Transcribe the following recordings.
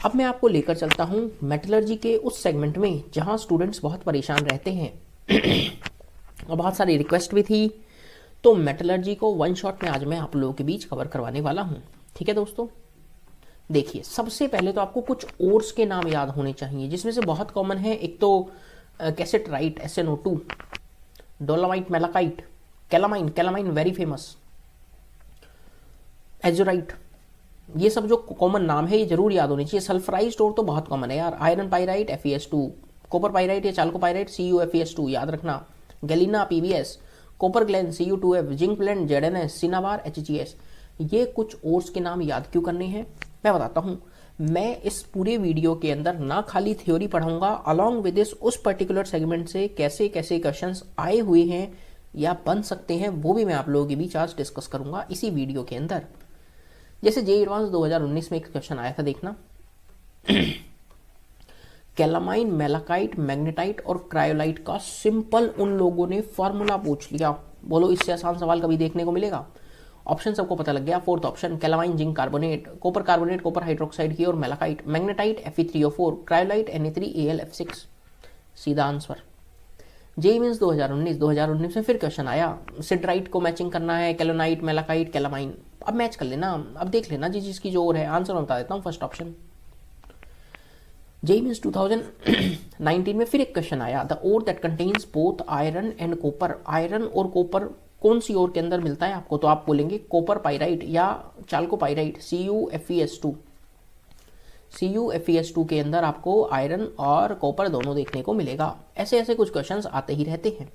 अब मैं आपको लेकर चलता हूँ मेटलर्जी के उस सेगमेंट में जहाँ स्टूडेंट्स बहुत परेशान रहते हैं और बहुत सारी रिक्वेस्ट भी थी। तो मेटलर्जी को वन शॉट में आज मैं आप लोगों के बीच कवर करवाने वाला हूँ। ठीक है दोस्तों, देखिए सबसे पहले तो आपको कुछ ओर्स के नाम याद होने चाहिए, जिसमें से बहुत कॉमन है। एक तो cassiterite SnO2, dolomite malachite, calamine, calamine very famous, azurite, ये सब जो कॉमन नाम है ये जरूर याद होने चाहिए। सल्फराइज्ड ओर तो बहुत कॉमन है यार, iron pyrite FeS2, copper pyrite या चाल्कोपाइराइट CuFeS2 याद रखना, galena PbS, copper glance Cu2F, zinc blende ZnS, cinnabar HgS। ये कुछ ओर्स के नाम याद क्यों करने हैं मैं बताता हूँ। मैं इस पूरे वीडियो के अंदर ना खाली थ्योरी पढ़ाऊंगा, अलॉन्ग विद दिस उस पर्टिकुलर सेगमेंट से कैसे कैसे क्वेश्चंस आए हुए हैं या बन सकते हैं वो भी मैं आप लोगों के बीच आज डिस्कस करूंगा इसी वीडियो के अंदर। जैसे JEE एडवांस 2019 में एक क्वेश्चन आया था, देखना कैलामाइन, मेलाकाइट, मैग्नेटाइट और क्रायोलाइट का सिंपल उन लोगों ने फॉर्मूला पूछ लिया। बोलो इससे आसान सवाल कभी देखने को मिलेगा? ऑप्शन सबको पता लग गया। Fourth option calamine zinc carbonate, copper carbonate copper hydroxide की, और malachite magnetite Fe3O4, cryolite Na3AlF6। सीधा आंसर। JEE मीन्स 2019 में फिर क्वेश्चन आया, सिडराइट को मैचिंग करना है, कैलोनाइट, मेलाकाइट, कैलामाइन। अब मैच कर लेना, अब देख लेना जिस चीज़ की जो और है। आंसर मैं बता देता हूँ, फर्स्ट ऑप्शन। JEE मीन्स 2019 में फिर एक क्वेश्चन आया, the ore that contains both iron and copper. Iron और कॉपर कौन सी ओर के अंदर मिलता है आपको? तो आप बोलेंगे कॉपर पाइराइट या चाल्कोपाइराइट CuFeS2। CuFeS2 के अंदर आपको आयरन और कॉपर दोनों देखने को मिलेगा। ऐसे ऐसे कुछ क्वेश्चंस आते ही रहते हैं।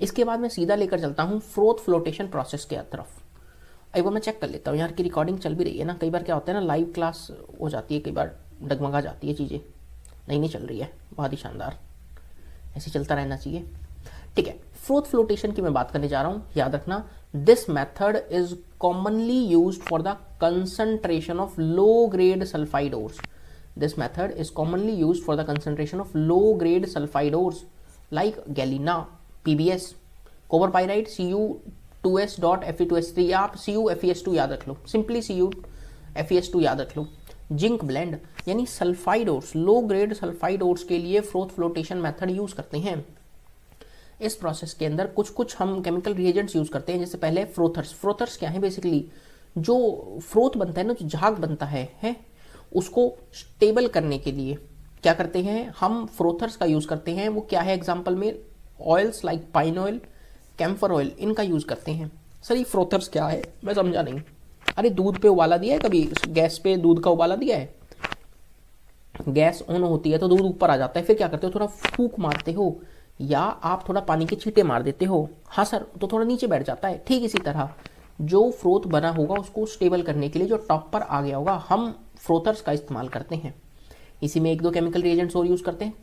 इसके बाद मैं सीधा लेकर चलता हूँ फ्रोथ फ्लोटेशन प्रोसेस के तरफ। एक बार मैं चेक कर लेता हूँ यार कि रिकॉर्डिंग चल भी रही है ना। कई बार क्या होता है ना, लाइव क्लास हो जाती है, कई बार डगमगा जाती है चीज़ें। नहीं चल रही है, बहुत ही शानदार, ऐसे चलता रहना चाहिए। ठीक है, फ्रोथ फ्लोटेशन की मैं बात करने जा रहा हूँ, याद रखना। This method is commonly used for the concentration of low grade sulphide ores. This method is commonly used for the concentration of low grade sulphide ores like Galina, PbS, copper pyrite Cu2S.Fe2S3, या आप CuFeS2 याद रख लो, simply CuFeS2 याद रख लो। Zinc blende यानी sulphide ores, low grade sulphide ores के लिए froth flotation method use करते हैं। इस प्रोसेस के अंदर कुछ कुछ हम केमिकल रिएजेंट्स यूज करते हैं। जैसे पहले फ्रोथर्स। फ्रोथर्स क्या है? बेसिकली जो फ्रोथ बनता है ना, जो झाग बनता है उसको स्टेबल करने के लिए क्या करते हैं हम? फ्रोथर्स का यूज करते हैं। वो क्या है? एग्जांपल में oils like pine oil, camphor oil, इनका यूज करते हैं। सर ये फ्रोथर्स क्या है? मैं समझा नहीं। अरे दूध पे उबाला दिया है कभी? गैस पे दूध का उबाला दिया है, गैस ऑन होती है तो दूध ऊपर आ जाता है, फिर क्या करते हो? थोड़ा फूंक मारते हो या आप थोड़ा पानी के छींटे मार देते हो। हाँ सर, तो थोड़ा नीचे बैठ जाता है। ठीक इसी तरह जो फ्रोथ बना होगा उसको स्टेबल करने के लिए जो टॉप पर आ गया होगा, हम फ्रोथर्स का इस्तेमाल करते हैं। इसी में एक दो केमिकल रिएजेंट्स और यूज करते हैं।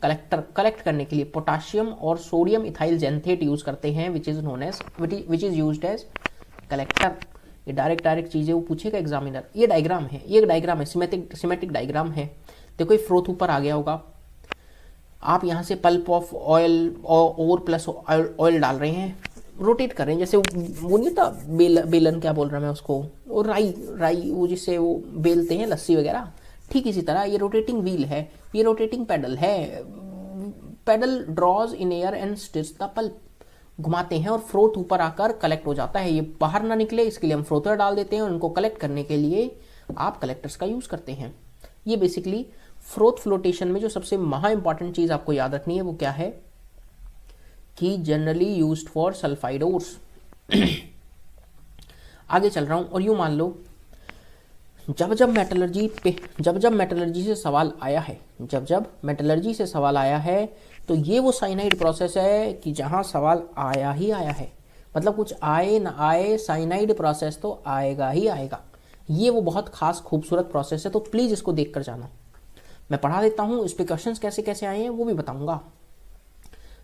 कलेक्ट करने के लिए पोटाशियम और सोडियम इथाइल जेंथेट यूज करते हैं, which is used as collector. ये डायरेक्ट चीजें वो पूछेगा एग्जामिनर। ये डायग्राम है, सिमेटिक डायग्राम है। देखो ये फ्रोथ ऊपर आ गया होगा, आप यहाँ से पल्प ऑफ ऑयल और प्लस ऑयल डाल रहे हैं, रोटेट कर रहे हैं। जैसे वो नहीं था बेलन, क्या बोल रहा मैं उसको, और राई वो जिससे वो बेलते हैं लस्सी वगैरह। ठीक इसी तरह ये रोटेटिंग व्हील है, ये रोटेटिंग पेडल है। Paddle draws in air and stirs the pulp. घुमाते हैं और फ्रोथ ऊपर आकर कलेक्ट हो जाता है। ये बाहर ना निकले इसके लिए हम फ्रोथर डाल देते हैं, और उनको कलेक्ट करने के लिए आप कलेक्टर्स का यूज करते हैं। ये बेसिकली फ्रोथ फ्लोटेशन में जो सबसे महा इंपॉर्टेंट चीज आपको याद रखनी है वो क्या है कि generally used for sulphide ores. आगे चल रहा हूं और यूं मान लो जब मेटलर्जी से सवाल आया है तो ये वो साइनाइड प्रोसेस है कि जहां सवाल आया ही आया है। मतलब कुछ आए ना आए, साइनाइड प्रोसेस तो आएगा ही आएगा। ये वो बहुत खास खूबसूरत प्रोसेस है, तो प्लीज इसको देख कर जाना। मैं पढ़ा देता हूं, इस पे क्वेश्चंस कैसे कैसे आए हैं वो भी बताऊंगा।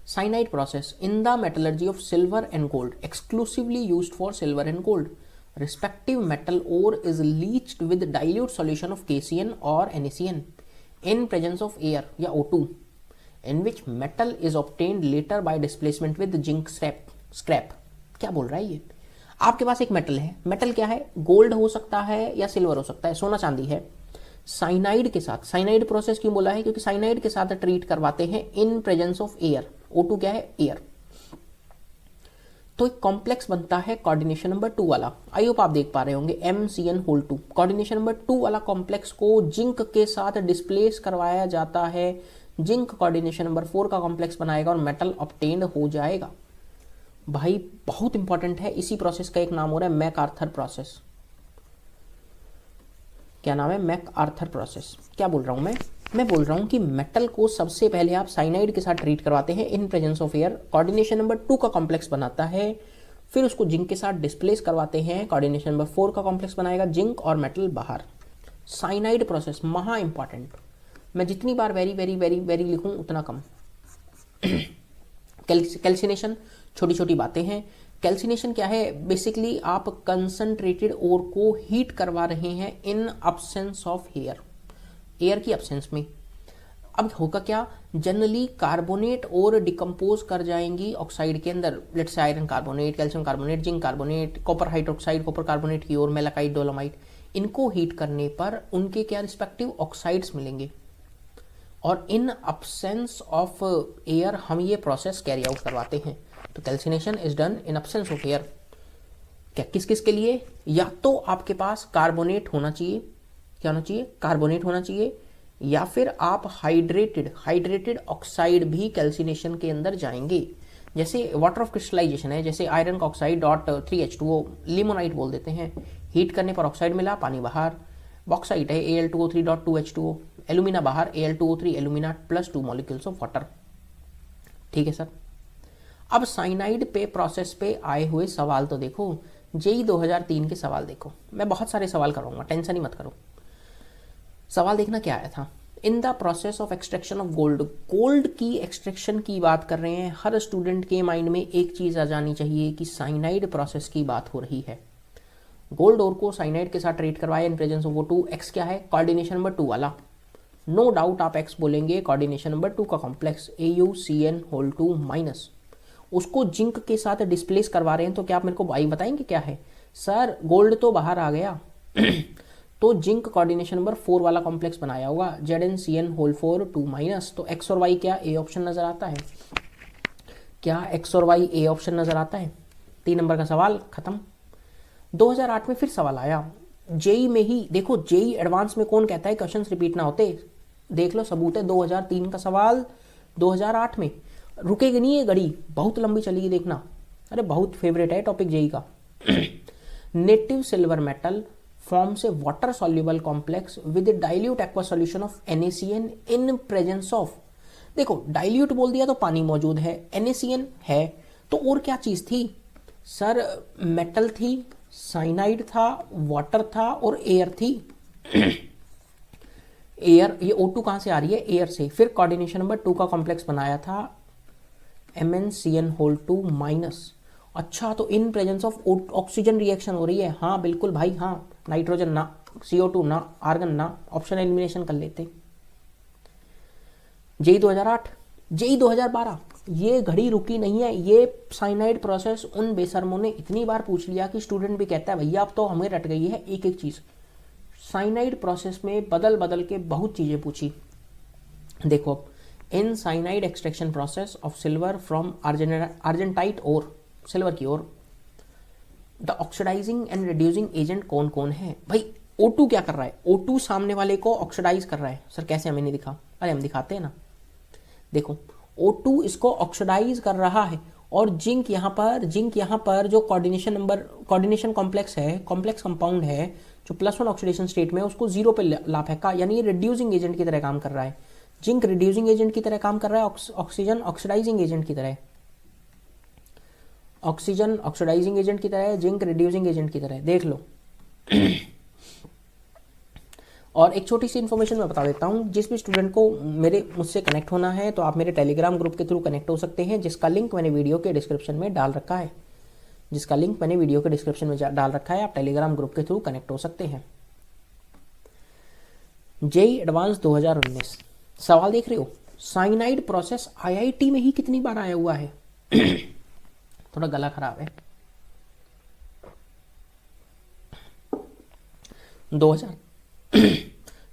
Cyanide process in the metallurgy of silver and gold, exclusively used for silver and gold. Respective metal ore is leached with dilute solution of KCN or NaCN in presence of air या O2, in which metal is obtained later by displacement with zinc scrap। क्या बोल रहा है ये? आपके पास एक metal है, metal क्या है? गोल्ड हो सकता है या सिल्वर हो सकता है, सोना चांदी है। साइनाइड के साथ, साइनाइड प्रोसेस क्यों बोला है, क्योंकि साइनाइड के साथ ट्रीट करवाते हैं इन प्रेजेंस ऑफ एयर। O2 क्या है, एयर। तो एक कॉम्प्लेक्स बनता है कोऑर्डिनेशन नंबर 2 वाला, आई होप आप देख पा रहे होंगे, MCN2। कोऑर्डिनेशन नंबर 2 वाला कॉम्प्लेक्स को जिंक के साथ डिस्प्लेस करवाया जाता है, जिंक कोऑर्डिनेशन नंबर 4 का कॉम्प्लेक्स बनाएगा और मेटल ऑब्टेन्ड हो जाएगा। भाई बहुत इंपॉर्टेंट है, इसी प्रोसेस का एक नाम हो रहा है मैकआर्थर प्रोसेस। क्या नाम है, मैकआर्थर प्रोसेस। क्या बोल रहा हूं मैं बोल रहा हूं कि मेटल को सबसे पहले आप साइनाइड के साथ ट्रीट करवाते हैं इन presence of air, coordination number 2 का कॉम्प्लेक्स बनाता है, फिर उसको जिंक के साथ डिस्प्लेस करवाते हैं, कोऑर्डिनेशन नंबर 4 का कॉम्प्लेक्स बनाएगा, जिंक और मेटल बाहर। साइनाइड प्रोसेस महा इंपॉर्टेंट, मैं जितनी बार वेरी वेरी वेरी वेरी लिखूं उतना कम। कैल्सिनेशन, छोटी छोटी बातें हैं। कैल्सिनेशन क्या है, बेसिकली आप कंसंट्रेटेड ओर को हीट करवा रहे हैं इन अब्सेंस ऑफ एयर, एयर की अब्सेंस में। अब होगा क्या, जनरली कार्बोनेट और डिकम्पोज कर जाएंगी ऑक्साइड के अंदर, let's say iron carbonate, calcium carbonate, zinc carbonate, copper hydroxide, copper carbonate की ओर, मेलाकाइट, डोलोमाइट। इनको हीट करने पर उनके क्या रिस्पेक्टिव ऑक्साइड्स मिलेंगे, और इन अब्सेंस ऑफ एयर हम ये प्रोसेस कैरी आउट करवाते हैं। तो calcination is done in absence of air. क्या, किस किस के लिए, या तो आपके पास कार्बोनेट होना चाहिए, क्या होना चाहिए, कार्बोनेट होना चाहिए, या फिर आप हाइड्रेटेड ऑक्साइड भी कैल्सिनेशन के अंदर जाएंगे। जैसे वाटर ऑफ क्रिस्टलाइजेशन है, जैसे आयरन का ऑक्साइड .3H2O, लिमोनाइट बोल देते हैं, हीट करने पर ऑक्साइड मिला, पानी बाहर। बॉक्साइट है Al2O3.2H2O, एलुमिना बाहर, Al2O3 alumina plus 2 molecules of water. ठीक है सर। अब साइनाइड पे प्रोसेस पे आए हुए सवाल तो देखो, जेई 2003 के सवाल देखो, मैं बहुत सारे सवाल कराऊंगा, टेंशन ही मत करो। सवाल देखना क्या आया था, in the process of extraction of gold, gold की एक्सट्रैक्शन की बात कर रहे हैं। हर स्टूडेंट के माइंड में एक चीज आ जानी चाहिए कि साइनाइड प्रोसेस की बात हो रही है। गोल्ड ओर को साइनाइड के साथ ट्रीट करवाया इन प्रेजेंस ऑफ O2, एक्स क्या है, कोऑर्डिनेशन नंबर 2 वाला, नो डाउट आप एक्स बोलेंगे, कोऑर्डिनेशन नंबर 2 का कॉम्प्लेक्स AuCN2-, उसको जिंक के साथ डिस्प्लेस करवा रहे हैं। तो क्या आप मेरे को भाई बताएंगे क्या है, सर गोल्ड तो बाहर आ गया तो जिंक कोऑर्डिनेशन नंबर 4 वाला कॉम्प्लेक्स बनाया होगा, ZnCN4-2-। तो एक्स और वाई क्या, ए ऑप्शन नजर आता है, क्या एक्स और वाई ए ऑप्शन नजर आता है। 3 नंबर का सवाल खत्म। 2008 में फिर सवाल आया, जेई में ही देखो, जेई एडवांस में कौन कहता है क्वेश्चन रिपीट ना होते, देख लो सबूत है। 2003 का सवाल 2008 में, रुकेगी नहीं ये घड़ी, बहुत लंबी चलेगी देखना, अरे बहुत फेवरेट है टॉपिक जेई का। Native silver metal forms a water soluble complex with a dilute aqua solution of NaCN in presence of, देखो डाइल्यूट बोल दिया तो पानी मौजूद है, NaCN है, तो और क्या चीज थी सर, मेटल थी, साइनाइड था, वाटर था और एयर थी। एयर, ये O2 कहां से आ रही है, एयर से। फिर कोऑर्डिनेशन नंबर 2 का कॉम्प्लेक्स बनाया था MnCN2-। अच्छा, तो इन प्रेजेंस ऑफ ऑक्सीजन रिएक्शन हो रही है, हाँ बिल्कुल भाई हाँ, नाइट्रोजन ना, CO2 ना, आर्गन ना, ऑप्शन एलिमिनेशन कर लेते। जेई 2008, जेई 2012, ये घड़ी रुकी नहीं है। ये साइनाइड प्रोसेस उन बेशर्मों ने इतनी बार पूछ लिया कि स्टूडेंट भी कहता है भैया अब तो हमें रट गई है एक एक चीज। साइनाइड प्रोसेस में बदल बदल के बहुत चीजें पूछी। देखो, in cyanide extraction process of silver from argentite और सिल्वर की ओर, the oxidising and reducing agent कौन कौन है। भाई O2 क्या कर रहा है, O2 सामने वाले को ऑक्सीडाइज कर रहा है। सर कैसे, हमें नहीं दिखा, अरे हम दिखाते हैं ना, देखो O2 इसको ऑक्सीडाइज कर रहा है, और जिंक यहाँ पर जो कोऑर्डिनेशन कॉम्प्लेक्स है, कॉम्प्लेक्स कंपाउंड है जो +1 ऑक्सीडेशन स्टेट में, उसको 0 पे ला फेंका, यानी ये रिड्यूसिंग एजेंट की तरह काम कर रहा है। जिंक रिड्यूसिंग एजेंट की तरह काम कर रहा है, ऑक्सीजन ऑक्सीडाइजिंग एजेंट की तरह, ऑक्सीजन ऑक्सीडाइजिंग एजेंट की तरह है, जिंक रिड्यूसिंग एजेंट की तरह है, देख लो। और एक छोटी सी इन्फॉर्मेशन मैं बता देता हूँ, जिस भी स्टूडेंट को मुझसे कनेक्ट होना है तो आप मेरे टेलीग्राम ग्रुप के थ्रू कनेक्ट हो सकते हैं, जिसका लिंक मैंने वीडियो के डिस्क्रिप्शन में डाल रखा है, आप टेलीग्राम ग्रुप के थ्रू कनेक्ट हो सकते हैं। जेई एडवांस 2019 सवाल देख रहे हो, साइनाइड प्रोसेस IIT में ही कितनी बार आया हुआ है। थोड़ा गला खराब है। 2000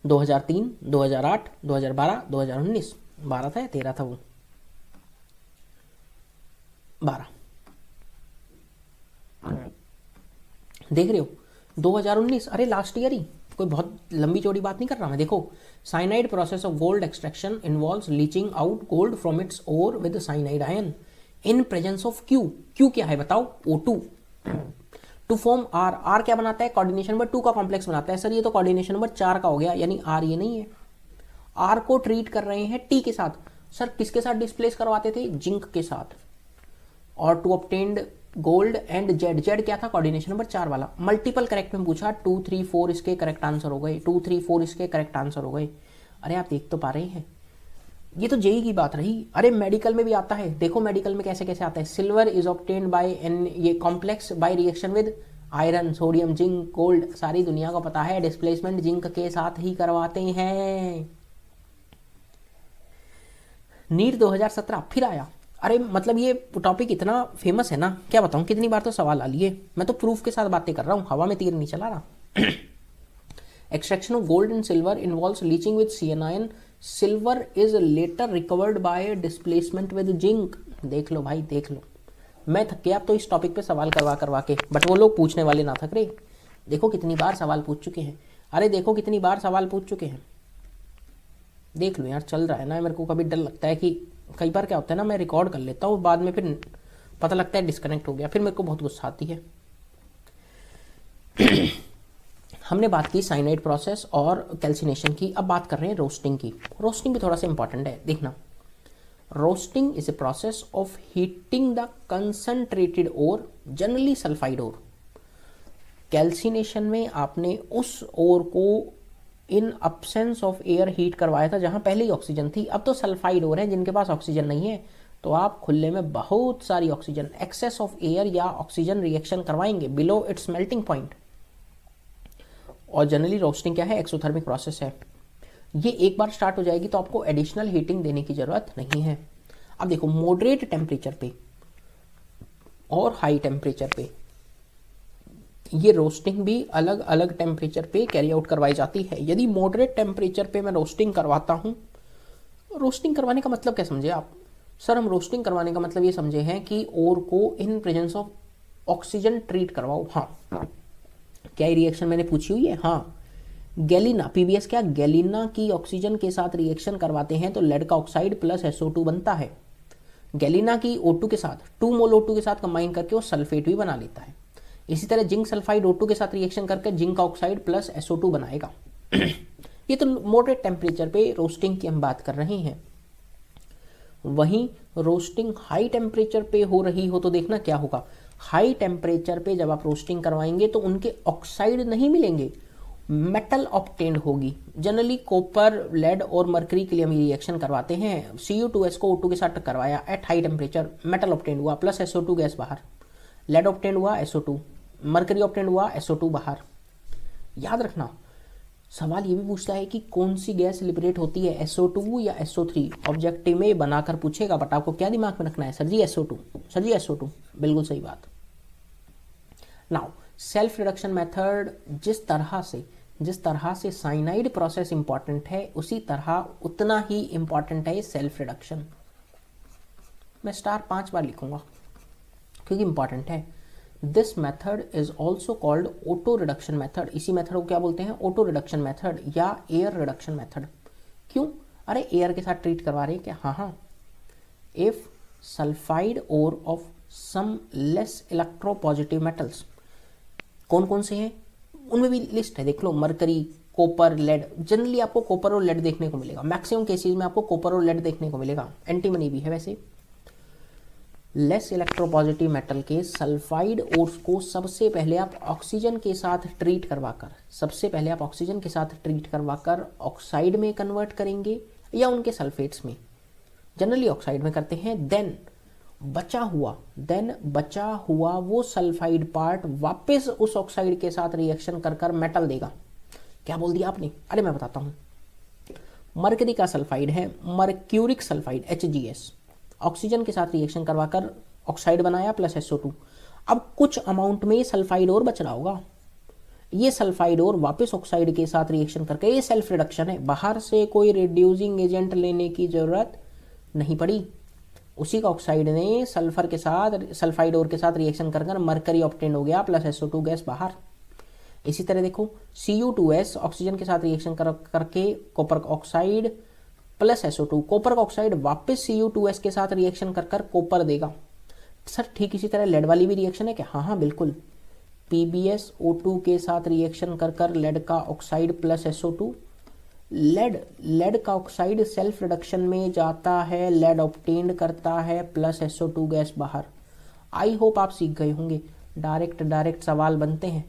2003, 2008, 2012, 2019, 12 था या 13 था वो, 12। देख रहे हो 2019, अरे लास्ट ईयर ही, कोई बहुत लंबी चौड़ी बात नहीं कर रहा मैं। देखो, cyanide process of gold extraction involves leaching out gold from its ore with cyanide ion in presence of Q. Q क्या है बताओ? O2 to form are. Are क्या बनाता है? कोऑर्डिनेशन नंबर 2 का कॉम्प्लेक्स बनाता है। सर ये तो कोऑर्डिनेशन नंबर 4 का हो गया, यानी आर ये नहीं है। आर को ट्रीट कर रहे हैं टी के साथ। सर किसके साथ डिस्प्लेस करवाते थे? जिंक के साथ। और to obtained gold and Z. Z क्या था? कोऑर्डिनेशन नंबर 4 वाला। मल्टीपल करेक्ट में पूछा, 2, 3, 4 इसके करेक्ट आंसर हो गए, 2, 3, 4 इसके करेक्ट आंसर हो गए। अरे आप देख तो पा रहे हैं, ये तो जेई की बात रही। अरे मेडिकल में भी आता है, देखो मेडिकल में कैसे कैसे आता है। Silver is obtained by an, ये complex by reaction with iron, sodium, zinc, gold. सारी दुनिया को पता है डिस्प्लेसमेंट जिंक के साथ ही करवाते हैं। नीट 2017 फिर आया। अरे मतलब ये टॉपिक इतना फेमस है ना, क्या बताऊं, कितनी बार तो सवाल आ लिए। मैं तो प्रूफ के साथ बातें कर रहा हूँ, हवा में तीर नहीं चला रहा। Extraction of gold and silver involves leaching with CN। Silver is later recovered by displacement with zinc. देख लो भाई देख लो, मैं थक गया अब तो इस टॉपिक पे सवाल करवा के, बट वो लोग पूछने वाले ना थक रहे। देखो कितनी बार सवाल पूछ चुके हैं, अरे देखो कितनी बार सवाल पूछ चुके हैं। देख लो यार, चल रहा है ना। मेरे को कभी डर लगता है कि कई बार क्या होता है ना, मैं रिकॉर्ड कर लेता हूँ, बाद में फिर पता लगता है डिस्कनेक्ट हो गया, फिर मेरे को बहुत गुस्सा आती है। हमने बात की साइनाइड प्रोसेस और कैल्सिनेशन की, अब बात कर रहे हैं रोस्टिंग की। रोस्टिंग भी थोड़ा सा इंपॉर्टेंट है, देखना। Roasting is a process of heating the concentrated ore, generally sulphide ore. Calcination में आपने उस ओर को in absence of air heat करवाया था जहां पहले ही ऑक्सीजन थी। अब तो सल्फाइड ओर है जिनके पास ऑक्सीजन नहीं है, तो आप खुले में बहुत सारी ऑक्सीजन, एक्सेस ऑफ एयर या ऑक्सीजन रिएक्शन करवाएंगे बिलो इट्स मेल्टिंग पॉइंट। और जनरली रोस्टिंग क्या है? एक्सोथर्मिक प्रोसेस है। ये एक बार स्टार्ट हो जाएगी तो आपको एडिशनल हीटिंग देने की जरूरत नहीं है। अब देखो, मॉडरेट टेम्परेचर पे और हाई टेम्परेचर पे ये रोस्टिंग भी अलग अलग टेम्परेचर पे कैरी आउट करवाई जाती है। यदि मॉडरेट टेम्परेचर पे मैं रोस्टिंग करवाता हूँ, रोस्टिंग करवाने का मतलब क्या समझे आप? सर हम रोस्टिंग करवाने का मतलब ये समझे हैं कि ओर को इन प्रेजेंस ऑफ ऑक्सीजन ट्रीट करवाओ। हाँ, क्या ये रिएक्शन मैंने पूछी हुई है? हाँ, गैलिना, पीबीएस क्या, गैलिना की ऑक्सीजन के साथ रिएक्शन करवाते हैं तो लेड का ऑक्साइड प्लस SO2 बनता है। गैलिना की O2 के साथ 2 मोल O2 के साथ कंबाइन करके वो सल्फेट भी बना लेता है। इसी तरह जिंक सल्फाइड O2 के साथ रिएक्शन करके जिंक का ऑक्साइड प्लस SO2 बनाएगा। ये तो मॉडरेट टेम्परेचर पे रोस्टिंग की हम बात कर रहे हैं। वहीं रोस्टिंग हाई टेम्परेचर पे हो रही हो तो देखना क्या होगा। हाई टेम्परेचर पे जब आप रोस्टिंग करवाएंगे तो उनके ऑक्साइड नहीं मिलेंगे, मेटल ऑब्टेन्ड होगी। जनरली कॉपर, लेड और मरकरी के लिए हम रिएक्शन करवाते हैं। Cu2S को O2 के साथ करवाया at high temperature, metal obtained हुआ प्लस SO2 गैस बाहर, लेड ऑब्टेन्ड हुआ SO2, मरकरी ऑब्टेन्ड हुआ SO2 बाहर। याद रखना, सवाल ये भी पूछता है कि कौन सी गैस लिबरेट होती है, SO2 या SO3। ऑब्जेक्टिव में बनाकर पूछेगा, बट आपको क्या दिमाग में रखना है? सर जी SO2, सर जी SO2, बिल्कुल सही बात। नाउ सेल्फ रिडक्शन मेथड, जिस तरह से साइनाइड प्रोसेस इंपॉर्टेंट है उसी तरह उतना ही इंपॉर्टेंट है सेल्फ रिडक्शन। मैं स्टार 5 बार लिखूंगा क्योंकि इंपॉर्टेंट है। This method is also called auto reduction method. इसी मेथड को क्या बोलते हैं? ऑटो रिडक्शन मेथड या एयर रिडक्शन मेथड। क्यों? अरे एयर के साथ ट्रीट करवा रहे हैं क्या? हाँ। If sulphide ore of some less electropositive metals, कौन कौन से हैं उनमें भी लिस्ट है, देख लो। Mercury, copper, lead. जनरली आपको कॉपर और लेड देखने को मिलेगा, मैक्सिमम केसेस में आपको कॉपर और लेड देखने को मिलेगा। एंटीमनी भी है वैसे। लेस इलेक्ट्रोपॉजिटिव मेटल के सल्फाइड ओर्स को सबसे पहले आप ऑक्सीजन के साथ ट्रीट करवाकर ऑक्साइड में कन्वर्ट करेंगे या उनके सल्फेट्स में, जनरली ऑक्साइड में करते हैं। देन बचा हुआ वो सल्फाइड पार्ट वापस उस ऑक्साइड के साथ रिएक्शन कर मेटल देगा। क्या बोल दिया आपने? अरे मैं बताता हूं। मरकरी का सल्फाइड है मर्क्यूरिक सल्फाइड HgS, ऑक्सीजन के साथ रिएक्शन करवाकर ऑक्साइड बनाया प्लस SO2। अब कुछ अमाउंट में सल्फाइड और बच रहा होगा, ये सल्फाइड और वापस ऑक्साइड के साथ रिएक्शन करके, ये सेल्फ रिडक्शन है, बाहर से कोई रिड्यूसिंग एजेंट लेने की जरूरत नहीं पड़ी। उसी का ऑक्साइड ने सल्फर के साथ, सल्फाइड और के साथ रिएक्शन कर कर मरकरी ऑब्टेन हो गया प्लस SO2 गैस बाहर। इसी तरह देखो Cu2S ऑक्सीजन के साथ रिएक्शन करके copper oxide plus SO2, copper oxide वापस Cu2S के साथ रिएक्शन कर कर कॉपर देगा। सर ठीक इसी तरह लेड वाली भी रिएक्शन है क्या? हाँ हाँ बिल्कुल, PbSO2 के साथ रिएक्शन कर कर लेड का ऑक्साइड प्लस SO2, लेड का ऑक्साइड सेल्फ रिडक्शन में जाता है, लेड ऑब्टेन करता है प्लस SO2 गैस बाहर। आई होप आप सीख गए होंगे, डायरेक्ट सवाल बनते हैं।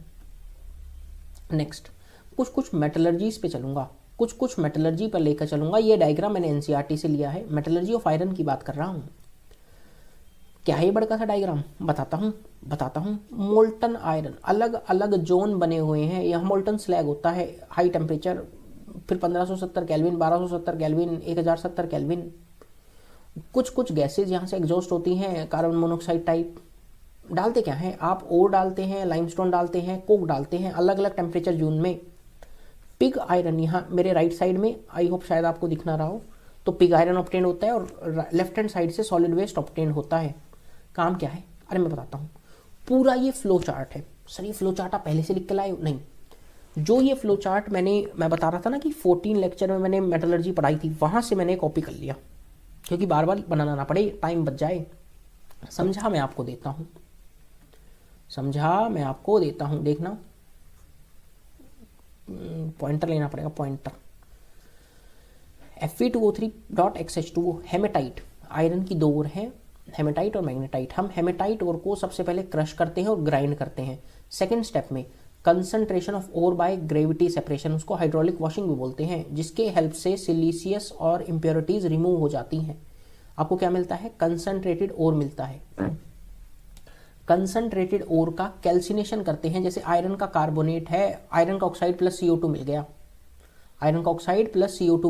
नेक्स्ट कुछ मेटलर्जीज पे चलूंगा, कुछ मेटलर्जी पर लेकर चलूंगा। ये डायग्राम मैंने NCERT से लिया है, मेटलर्जी ऑफ आयरन की बात कर रहा हूँ। क्या है ये बड़का सा डायग्राम? बताता हूँ। मोल्टन आयरन, अलग अलग जोन बने हुए हैं। यह मोल्टन स्लैग होता है, हाई टेम्परेचर, फिर 1570 केल्विन, 1270 केल्विन, 1070 केल्विन। कुछ गैसेज यहाँ से एग्जॉस्ट होती हैं, कार्बन मोनोऑक्साइड टाइप। डालते क्या है आप? ओर डालते हैं, लाइमस्टोन डालते हैं, कोक डालते हैं, अलग अलग टेम्परेचर जोन में। पिग आयरन यहाँ मेरे राइट साइड में, आई होप शायद आपको दिख ना रहा हो, तो पिग आयरन ऑब्टेन होता है और लेफ्ट हैंड साइड से सॉलिड वेस्ट ऑब्टेन होता है। काम क्या है? अरे मैं बताता हूँ। पूरा ये फ्लो चार्ट है। सर ये फ्लो चार्ट आप पहले से लिख के लाए हो? नहीं, जो ये फ्लो चार्ट मैं बता रहा था ना कि 14 लेक्चर में मैंने मेटलर्जी पढ़ाई थी, वहाँ से मैंने कॉपी कर लिया, क्योंकि बार बार बनाना ना पड़े, टाइम बच जाए। समझा मैं आपको देता हूँ, देखना, पॉइंटर लेना पड़ेगा, पॉइंटर। Fe2O3.XH2O हेमेटाइट, आयरन की दो ओर है, हेमेटाइट और मैग्नेटाइट। हम हेमेटाइट ओर को सबसे पहले क्रश करते हैं और ग्राइंड करते हैं। सेकेंड स्टेप में concentration of ore by gravity separation, उसको हाइड्रोलिक वॉशिंग भी बोलते हैं, जिसके हेल्प से सिलिशियस और इम्प्योरिटीज रिमूव हो जाती हैं। आपको क्या मिलता है? कंसंट्रेटेड ओर मिलता है। कंसंट्रेटेड ओर का कैल्सिनेशन करते हैं, जैसे आयरन का कार्बोनेट है, आयरन का ऑक्साइड प्लस CO2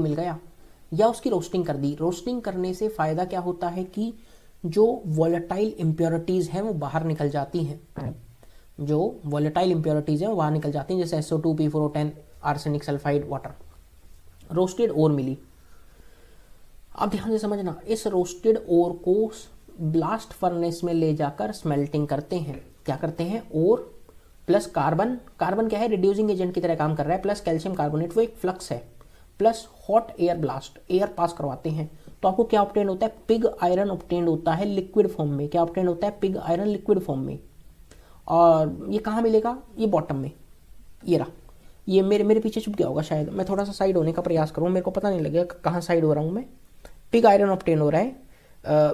मिल गया, या उसकी रोस्टिंग कर दी। रोस्टिंग करने से फायदा क्या होता है कि जो वॉलेटाइल इम्प्योरिटीज हैं वो बाहर निकल जाती हैं, जैसे SO2, P4O10, arsenic sulphide, water. Roasted ore मिली। अब ध्यान से समझना, इस रोस्टेड ओर को ब्लास्ट फर्नेस में ले जाकर स्मेल्टिंग करते हैं। क्या करते हैं? ओर प्लस कार्बन क्या है? रिड्यूसिंग एजेंट की तरह काम कर रहा है, प्लस कैल्शियम कार्बोनेट, वो एक फ्लक्स है, plus hot air blast, air pass करवाते हैं। तो आपको क्या ऑब्टेन होता है? पिग आयरन ऑब्टेन होता है लिक्विड फॉर्म में। क्या ऑब्टेन होता है? पिग आयरन लिक्विड फॉर्म में। और ये कहाँ मिलेगा? ये बॉटम में, ये रहा। ये मेरे पीछे छुप गया होगा शायद, मैं थोड़ा सा साइड होने का प्रयास करूँ, मेरे को पता नहीं लगेगा कहाँ साइड हो रहा हूँ मैं। पिग आयरन ऑब्टेन हो रहा है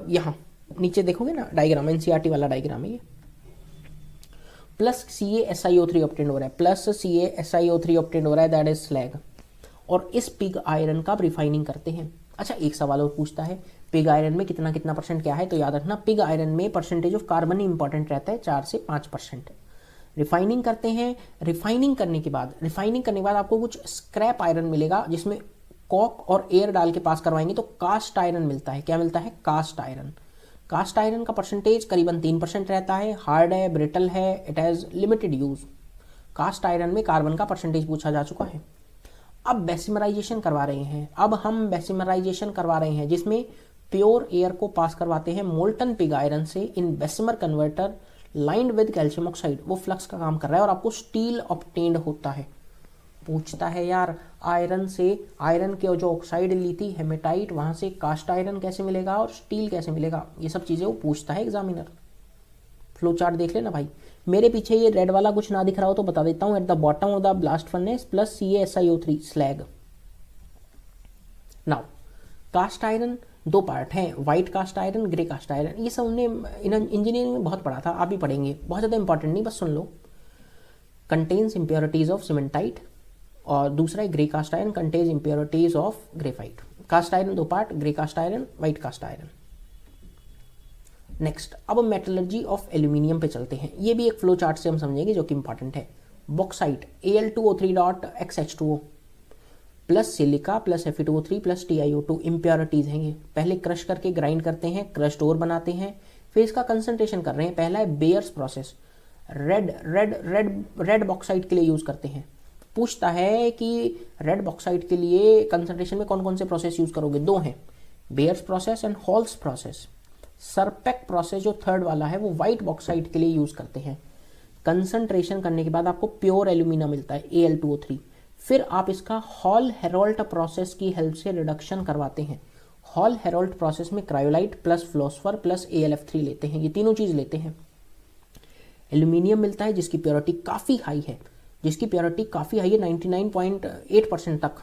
यहाँ नीचे, देखोगे ना डायग्राम, NCERT वाला डायग्राम है ये। प्लस CaSiO3 ऑब्टेन हो रहा है, दैट इज स्लैग। और इस पिग आयरन का रिफाइनिंग करते हैं। अच्छा, एक सवाल और पूछता है, पिग आयरन में कितना परसेंट क्या है? तो याद रखना, पिग आयरन में percentage of carbon he important रहता है, 4 से 5%। रिफाइनिंग करते हैं। रिफाइनिंग करने के बाद आपको कुछ स्क्रैप आयरन मिलेगा, जिसमें कॉक और एयर डाल के पास करवाएंगे तो कास्ट आयरन मिलता है। क्या मिलता है? Cast iron. कास्ट आयरन का परसेंटेज करीबन 3% रहता है, हार्ड है, ब्रिटल है, it has limited use. Cast iron में कार्बन का परसेंटेज पूछा जा चुका है। अब बेसिमराइजेशन करवा रहे हैं, जिसमें प्योर एयर को पास करवाते हैं मोल्टन पिग आयरन से in Bessemer converter lined with calcium oxide. वो फ्लक्स का काम कर रहा है और आपको स्टील ऑब्टेन्ड होता है। पूछता है यार, आयरन के जो ऑक्साइड ली थी हेमेटाइट, वहां से कास्ट आयरन कैसे मिलेगा और स्टील कैसे मिलेगा? ये सब चीजें वो पूछता है एग्जामिनर। फ्लो चार्ट देख लेना भाई। मेरे पीछे ये रेड वाला कुछ ना दिख रहा हो तो बता देता हूं, at the bottom of the blast furnace plus CaSiO3 slag. Now cast iron 2 part हैं, white cast iron, grey cast iron. ये सब हमने इंजीनियरिंग में बहुत पढ़ा था, आप भी पढ़ेंगे, बहुत ज़्यादा इंपॉर्टेंट नहीं, बस सुन लो। कंटेन्स इम्प्योरिटीज ऑफ सीमेंटाइट, और दूसरा है grey cast iron, contains impurities of graphite. Cast iron 2 part, grey cast iron, white cast iron. Next, अब मेटलर्जी ऑफ एल्यूमिनियम पे चलते हैं। ये भी एक फ्लो चार्ट से हम समझेंगे जो कि इंपॉर्टेंट है। Bauxite Al2O3.XH2O plus silica plus Fe2O3 plus TiO2 impurities हैं ये। पहले क्रश करके ग्राइंड करते हैं, क्रश्ड ओर बनाते हैं, फिर इसका कंसंट्रेशन कर रहे हैं। पहला है बेयर्स प्रोसेस। रेड बॉक्साइट के लिए यूज़ करते हैं। पूछता है कि रेड बॉक्साइट के लिए कंसंट्रेशन में कौन कौन से प्रोसेस यूज़ करोगे, दो हैं, Baeyer's process and Hall's process. Serpeck process जो थर्ड वाला है वो वाइट बॉक्साइट के लिए यूज़ करते हैं। कंसंट्रेशन करने के बाद आपको प्योर एल्यूमिना मिलता है Al2O3, फिर आप इसका हॉल हेरोल्ट प्रोसेस की हेल्प से रिडक्शन करवाते हैं। हॉल हेरोल्ट प्रोसेस में cryolite plus fluorspar plus AlF3 लेते हैं, ये तीनों चीज़ लेते हैं। एल्यूमिनियम मिलता है जिसकी प्योरिटी काफ़ी हाई है, 99.8% तक,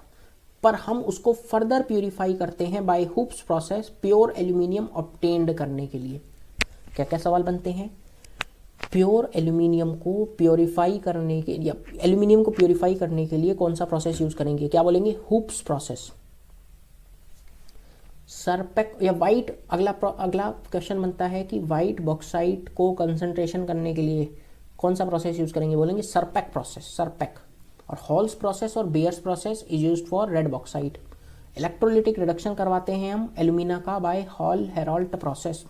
पर हम उसको फर्दर प्यूरिफाई करते हैं by Hoopes process pure aluminium obtained करने के लिए। क्या क्या सवाल बनते हैं, प्योर एल्यूमिनियम को प्योरीफाई करने के लिए, एल्यूमिनियम को प्योरीफाई करने के लिए कौन सा प्रोसेस यूज करेंगे, क्या बोलेंगे, हुप्स प्रोसेस। सरपेक या वाइट, अगला क्वेश्चन बनता है कि वाइट बॉक्साइट को कंसंट्रेशन करने के लिए कौन सा प्रोसेस यूज करेंगे, बोलेंगे सरपेक प्रोसेस, सरपेक। और हॉल्स प्रोसेस और bears process is used for red bauxite. Electrolytic reduction करवाते हैं हम एल्यूमिना का बाय हॉल हेरोल्ट प्रोसेस।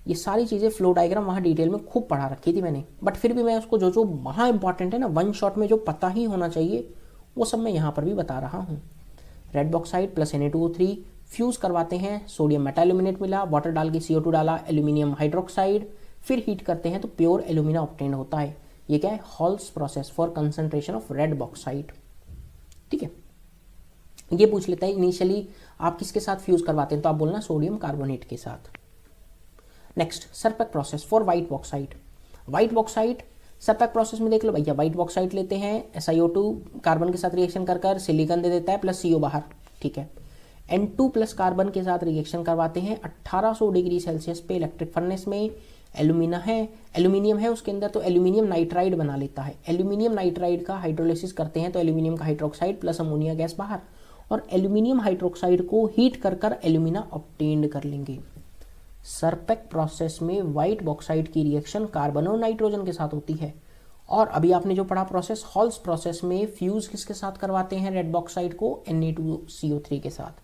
ये सारी चीज़ें फ्लो डायग्राम वहाँ डिटेल में खूब पढ़ा रखी थी मैंने, बट फिर भी मैं उसको जो जो वहाँ इंपॉर्टेंट है ना, वन शॉट में जो पता ही होना चाहिए वो सब मैं यहाँ पर भी बता रहा हूँ। Red bauxite plus Na2O3 fuse करवाते हैं, सोडियम मेटाल्यूमिनेट मिला, वाटर डाल के CO2 डाला, एल्यूमिनियम हाइड्रोक्साइड, फिर हीट करते हैं तो प्योर एल्यूमिना ऑब्टेन होता है। ये क्या है, halls process for concentration of red bauxite. ठीक है, ये पूछ लेता है इनिशियली आप किसके साथ फ्यूज़ करवाते हैं, तो आप बोलना सोडियम कार्बोनेट के साथ। Next, Serpeck process for white bauxite. White bauxite Serpeck process में देख लो भैया, वाइट बॉक्साइट लेते हैं, SiO2 कार्बन के साथ रिएक्शन कर सिलिकॉन दे देता है प्लस CO बाहर, ठीक है। N2 प्लस कार्बन के साथ रिएक्शन करवाते हैं 1800 डिग्री सेल्सियस पे इलेक्ट्रिक फर्नेस में। एल्यूमिनियम है उसके अंदर, तो एल्यूमिनियम नाइट्राइड बना लेता है। एल्यूमिनियम नाइट्राइड का हाइड्रोलिसिस करते हैं तो एल्यूमिनियम का हाइड्रोक्साइड प्लस अमोनिया गैस बाहर, और एल्यूमिनियम हाइड्रोक्साइड को हीट कर एल्यूमिना ऑब्टेन्ड कर लेंगे। सरपेक प्रोसेस में वाइट बॉक्साइड की रिएक्शन कार्बन और नाइट्रोजन के साथ होती है। और अभी आपने जो पढ़ा प्रोसेस, हॉल्स प्रोसेस में फ्यूज किसके साथ करवाते हैं रेड बॉक्साइड को, Na2CO3 के साथ।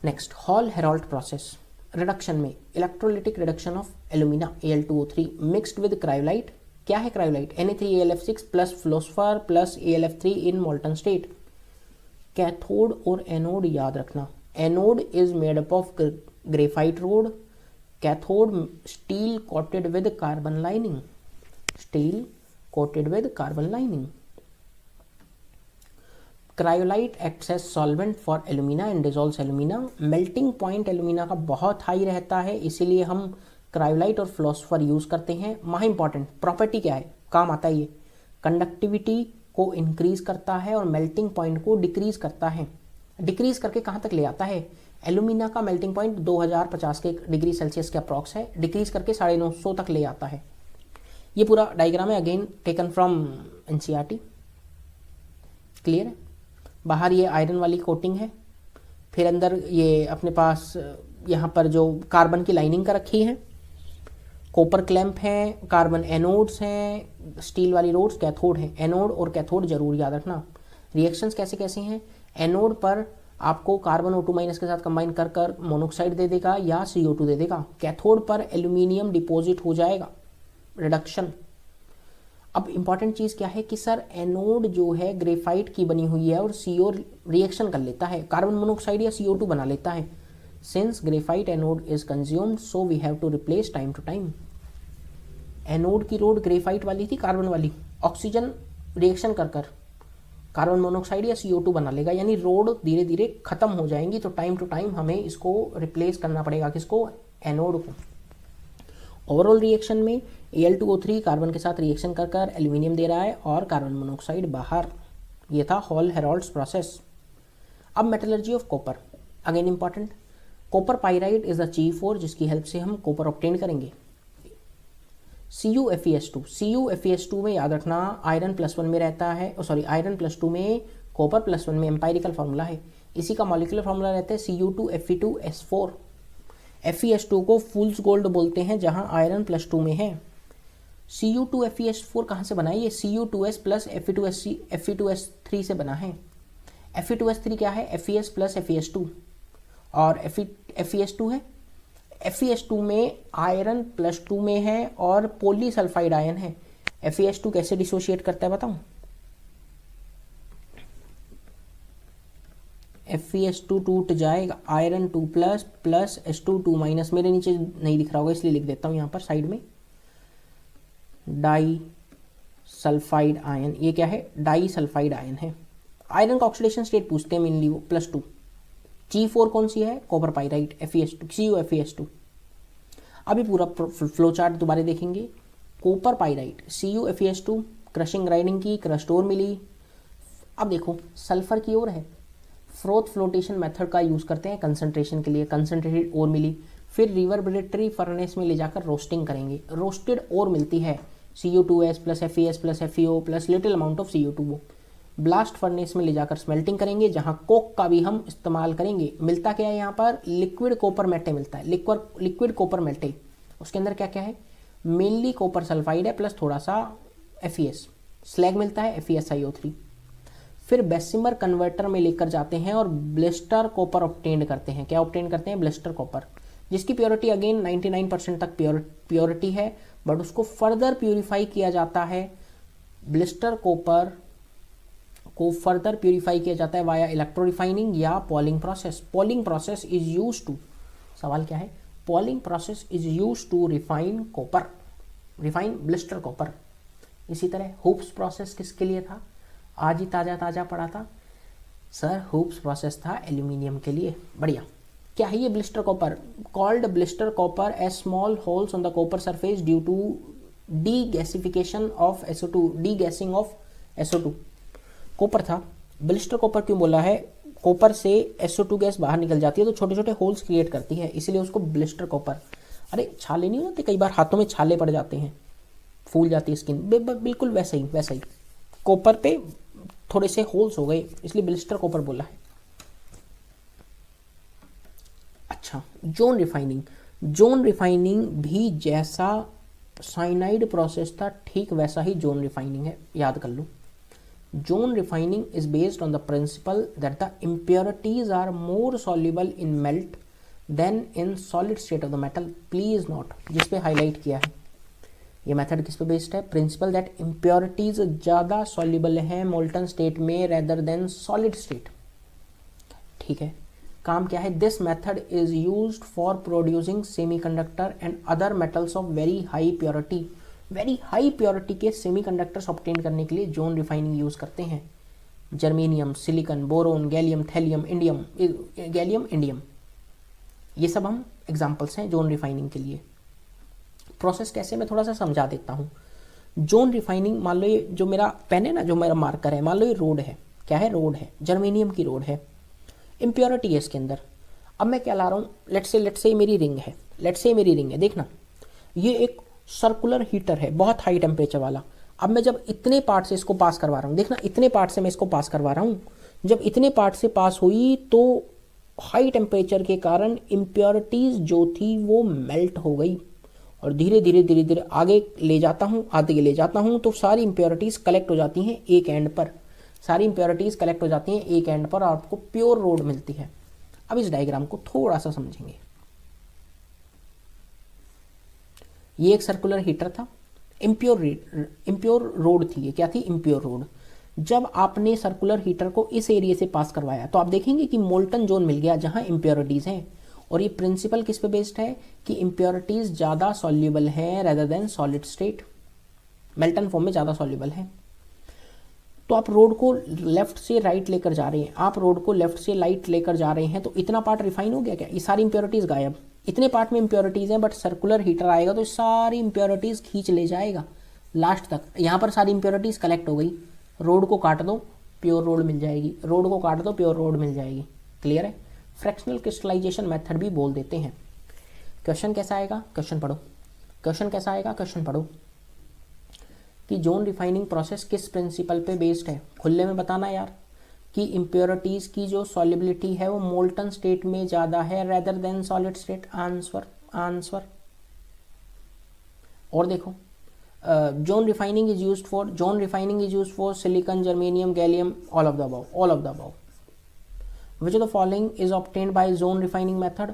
Next, Hall Heroult process reduction में electrolytic reduction of alumina Al2O3 mixed with cryolite. क्या है cryolite, Na3AlF6 plus fluorspar plus AlF3 in molten state. Cathode और एनोड याद रखना, anode is made up of graphite rod, cathode steel coated with carbon lining, steel coated with carbon lining. Cryolite acts as solvent for alumina and dissolves alumina. Melting point alumina का बहुत high रहता है, इसीलिए हम cryolite और फ्लोस्फर use करते हैं। वहाँ इंपॉर्टेंट प्रॉपर्टी क्या है, काम आता है ये, कंडक्टिविटी को इंक्रीज करता है और मेल्टिंग पॉइंट को डिक्रीज करता है। डिक्रीज करके कहाँ तक ले आता है, एल्यूमिना का मेल्टिंग पॉइंट 2050 के डिग्री सेल्सियस के अप्रॉक्स है, डिक्रीज करके 950 तक ले आता है। ये पूरा डायग्राम है, again taken from NCERT। Clear है, बाहर ये आयरन वाली कोटिंग है, फिर अंदर ये अपने पास यहाँ पर जो कार्बन की लाइनिंग का रखी है, कॉपर क्लैंप है, कार्बन एनोड्स हैं, स्टील वाली रोड्स कैथोड हैं। एनोड और कैथोड जरूर याद रखना। रिएक्शंस कैसे कैसे हैं, एनोड पर आपको कार्बन O2 माइनस के साथ कंबाइन कर मोनोक्साइड दे देगा या CO2 दे देगा। कैथोड पर एल्यूमिनियम डिपॉजिट हो जाएगा, रिडक्शन। अब इंपॉर्टेंट चीज़ क्या है कि सर एनोड जो है ग्रेफाइट की बनी हुई है और CO रिएक्शन कर लेता है, कार्बन मोनोक्साइड या CO2 बना लेता है। Since graphite anode is consumed so we have to replace time to time. Anode की रोड ग्रेफाइट वाली थी, कार्बन वाली, ऑक्सीजन रिएक्शन कर कार्बन मोनोक्साइड या CO2 बना लेगा, यानी रोड धीरे धीरे खत्म हो जाएंगी, तो टाइम टू टाइम हमें इसको रिप्लेस करना पड़ेगा, किसको, एनोड को। ओवरऑल रिएक्शन में Al2O3 कार्बन के साथ रिएक्शन कर एल्यूमिनियम दे रहा है और कार्बन मोनोक्साइड बाहर। ये था हॉल हेरोल्ड्स प्रोसेस। अब metallurgy of copper, again important. Copper pyrite is the G4 जिसकी हेल्प से हम कॉपर ऑब्टेन करेंगे। CuFeS2 में याद रखना आयरन +1 में रहता है, आयरन +2 में, कॉपर +1 में, एम्पायरिकल फार्मूला है। इसी का मॉलिक्यूलर फार्मूला रहता है Cu2Fe2S4। FeS2 को फूल्स गोल्ड बोलते हैं जहां आयरन +2 में है। Cu2FeS4 कहाँ से बना है, ये Cu2S प्लस Fe2S3 से बना है। Fe2S3 क्या है, FeS प्लस FeS2, और FeS2 है FeS2 में आयरन +2 में है और पॉलीसल्फाइड आयन है। FeS2 कैसे डिसोशिएट करता है बताऊं? FeS2 टूट जाएगा, आयरन 2 प्लस H2 2 माइनस, मेरे नीचे नहीं दिख रहा होगा इसलिए लिख देता हूं यहाँ पर साइड में, डाई सल्फाइड आयन। ये क्या है? डाई सल्फाइड आयन है। आयरन का ऑक्सीडेशन स्टेट पूछते हैं मेनली वो, +2। G4 कौन सी है? Copper pyrite, FeS2, CuFeS2। अभी पूरा फ्लो चार्ट दोबारा देखेंगे। Copper pyrite, CuFeS2, crushing grinding की, क्रस्ट ओर मिली। अब देखो सल्फर की ओर है, फ्रोथ फ्लोटेशन मेथड का यूज़ करते हैं कंसंट्रेशन के लिए, कंसंट्रेटेड ओर मिली, फिर रिवर्बरेटरी फर्नेस में ले जाकर रोस्टिंग करेंगे, रोस्टेड ओर मिलती है Cu2S + FeS + FeO + little amount of CO2। Blast furnace में ले जाकर स्मेल्टिंग करेंगे, जहां कोक का भी हम इस्तेमाल करेंगे। मिलता क्या है यहाँ पर? लिक्विड कॉपर मेटे मिलता है, लिक्विड कॉपर मेटे। उसके अंदर क्या क्या है? मेनली कॉपर सल्फाइड है प्लस थोड़ा सा FeS, स्लैग मिलता है FeSiO3। फिर बेसिमर कन्वर्टर में लेकर जाते हैं और ब्लिस्टर कॉपर ऑब्टेन करते हैं। क्या ऑब्टेन करते हैं? ब्लिस्टर कॉपर, जिसकी प्योरिटी अगेन 99% तक प्योरिटी है, बट उसको फर्दर प्यूरिफाई किया जाता है। ब्लिस्टर कॉपर को फर्दर प्यूरिफाई किया जाता है वाया इलेक्ट्रो रिफाइनिंग या poling process. Poling process is use to, सवाल क्या है? Poling process is use to refine copper, refine blister copper. इसी तरह हुप्स प्रोसेस किसके लिए था? आज ही ताज़ा पढ़ा था सर, हुप्स प्रोसेस था एल्यूमिनियम के लिए। बढ़िया। क्या है ये blister copper? Called blister copper as small holes on the copper surface due to degasification of SO2, degassing of SO2। Copper था, ब्लिस्टर कॉपर क्यों बोला है? कॉपर से SO2 गैस बाहर निकल जाती है तो छोटे छोटे होल्स क्रिएट करती है, इसलिए उसको ब्लिस्टर कॉपर। अरे छाले नहीं होते कई बार, हाथों में छाले पड़ जाते हैं, फूल जाती है स्किन, बिल्कुल वैसा ही कॉपर पे थोड़े से होल्स हो गए, इसलिए ब्लिस्टर कॉपर बोला है। अच्छा, जोन रिफाइनिंग भी जैसा साइनाइड प्रोसेस था ठीक वैसा ही जोन रिफाइनिंग है, याद कर लो। Zone refining is based on the principle that the impurities are more soluble in melt than in solid state of the metal. Please note, जिस पे हाईलाइट किया है, ये मेथड किस पे बेस्ड है? प्रिंसिपल दैट इम्प्योरिटीज ज़्यादा सॉल्युबल है मोल्टन स्टेट में रेदर देन सॉलिड स्टेट। ठीक है, काम क्या है? This method is used for producing semiconductor and other metals of very high purity. Very high purity के सेमीकंडक्टर्स ऑब्टेन करने के लिए जोन रिफाइनिंग यूज करते हैं। Germanium, silicon, boron, gallium, thallium, indium, ये सब हम एग्जाम्पल्स हैं जोन रिफाइनिंग के लिए। प्रोसेस कैसे, मैं थोड़ा सा समझा देता हूँ। जोन रिफाइनिंग, मान लो ये जो मेरा पेन है ना, जो मेरा मार्कर है, मान लो ये रोड है। क्या है? रोड है, जर्मेनियम की रोड है, इम्प्योरिटी है इसके अंदर। अब मैं क्या ला रहा हूँ? लेट्स से मेरी रिंग है, देखना ये एक सर्कुलर हीटर है बहुत हाई टेम्परेचर वाला। अब मैं जब इतने पार्ट से इसको पास करवा रहा हूँ, देखना इतने पार्ट से मैं इसको पास करवा रहा हूँ, जब इतने पार्ट से पास हुई तो हाई टेम्परेचर के कारण इम्प्योरिटीज जो थी वो मेल्ट हो गई, और धीरे धीरे आगे ले जाता हूँ तो सारी इम्प्योरिटीज कलेक्ट हो जाती हैं एक एंड पर, और आपको प्योर रोड मिलती है। अब इस डायग्राम को थोड़ा सा समझेंगे। ये एक सर्कुलर हीटर था, इम्प्योर रोड थी। ये क्या थी? Impure road. जब आपने सर्कुलर हीटर को इस एरिया से पास करवाया तो आप देखेंगे कि मोल्टन जोन मिल गया जहां इम्प्योरिटीज हैं। और ये प्रिंसिपल किस पे बेस्ड है? कि इम्प्योरिटीज ज़्यादा सॉल्युबल हैं रेदर देन सॉलिड स्टेट, मेल्टन फॉर्म में ज़्यादा सॉल्युबल हैं। तो आप रोड को लेफ्ट से राइट लेकर जा रहे हैं, तो इतना पार्ट रिफाइन हो गया क्या? ये सारी इम्प्योरिटीज गायब। इतने पार्ट में इम्प्योरिटीज हैं, बट सर्कुलर हीटर आएगा तो सारी इम्प्योरिटीज खींच ले जाएगा लास्ट तक। यहाँ पर सारी इम्प्योरिटीज कलेक्ट हो गई, रोड को काट दो प्योर रोड मिल जाएगी। क्लियर है? फ्रैक्शनल क्रिस्टलाइजेशन मेथड भी बोल देते हैं। क्वेश्चन कैसा आएगा? क्वेश्चन पढ़ो कि जोन रिफाइनिंग प्रोसेस किस प्रिंसिपल पे बेस्ड है। खुले में बताना यार कि इम्प्योरिटीज की जो सॉल्युबिलिटी है वो मोल्टन स्टेट में ज़्यादा है rather than solid state. Answer. और देखो, zone refining is used for silicon, germanium, gallium, all of the above. Which of the following is obtained by zone refining method?